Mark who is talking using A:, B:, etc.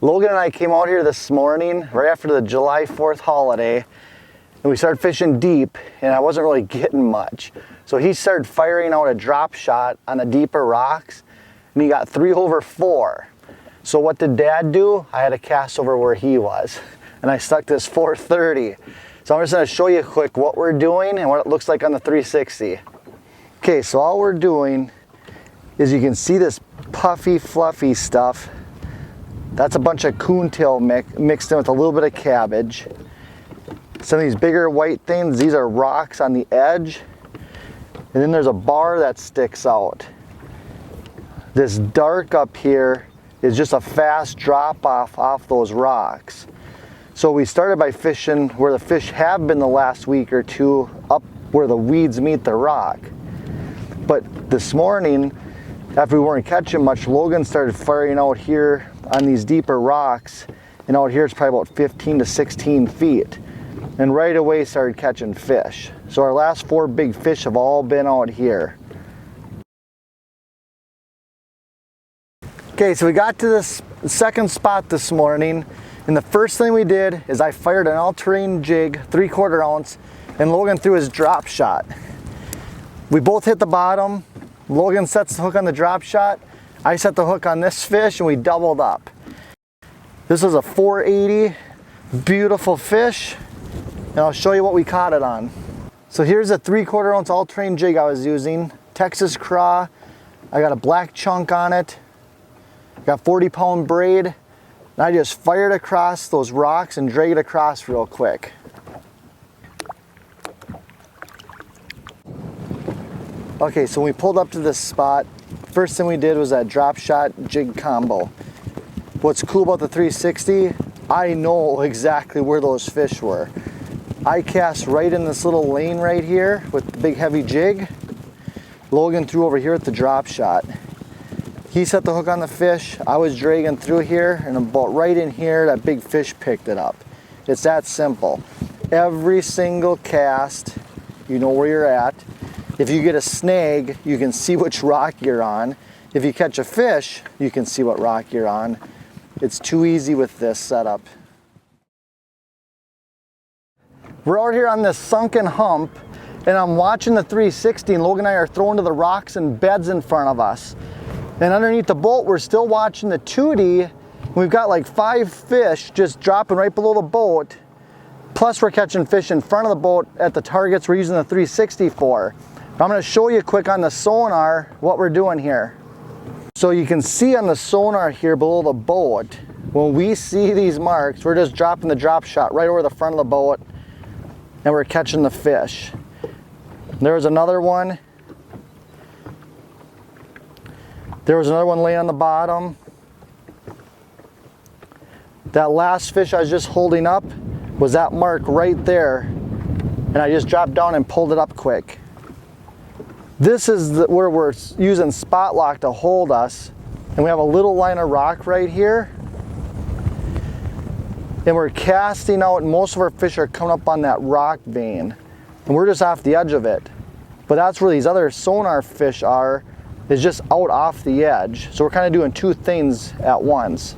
A: Logan and I came out here this morning right after the July 4th holiday, and we started fishing deep, and I wasn't really getting much. So he started firing out a drop shot on the deeper rocks, and he got 3 over 4. So what did Dad do? I had to cast over where he was, and I stuck this 430. So I'm just going to show you quick what we're doing and what it looks like on the 360. Okay, so all we're doing is you can see this puffy, fluffy stuff. That's a bunch of coontail mixed in with a little bit of cabbage. Some of these bigger white things, these are rocks on the edge. And then there's a bar that sticks out. This dark up here is just a fast drop off those rocks. So we started by fishing where the fish have been the last week or two, up where the weeds meet the rock. But this morning, after we weren't catching much, Logan started firing out here on these deeper rocks, and out here it's probably about 15 to 16 feet. And right away started catching fish. So our last 4 big fish have all been out here. Okay, so we got to this second spot this morning, and the first thing we did is I fired an all-terrain jig, 3/4 ounce, and Logan threw his drop shot. We both hit the bottom. Logan sets the hook on the drop shot. I set the hook on this fish, and we doubled up. This is a 480, beautiful fish, and I'll show you what we caught it on. So here's a 3/4 ounce all-terrain jig I was using, Texas craw. I got a black chunk on it. Got 40-pound braid. And I just fired across those rocks and dragged it across real quick. Okay, so when we pulled up to this spot, first thing we did was that drop shot jig combo. What's cool about the 360, I know exactly where those fish were. I cast right in this little lane right here with the big heavy jig. Logan threw over here with the drop shot. He set the hook on the fish, I was dragging through here, and about right in here, that big fish picked it up. It's that simple. Every single cast, you know where you're at. If you get a snag, you can see which rock you're on. If you catch a fish, you can see what rock you're on. It's too easy with this setup. We're out here on this sunken hump, and I'm watching the 360, and Logan and I are throwing to the rocks and beds in front of us. And underneath the boat, we're still watching the 2D. We've got like 5 fish just dropping right below the boat. Plus we're catching fish in front of the boat at the targets we're using the 360 for. I'm going to show you quick on the sonar what we're doing here. So you can see on the sonar here below the boat, when we see these marks, we're just dropping the drop shot right over the front of the boat, and we're catching the fish. There's another one. There was another one laying on the bottom. That last fish I was just holding up was that mark right there, and I just dropped down and pulled it up quick. This is where we're using spot lock to hold us, and we have a little line of rock right here, and we're casting out, and most of our fish are coming up on that rock vein, and we're just off the edge of it. But that's where these other sonar fish are, is just out off the edge. So we're kind of doing 2 things at once.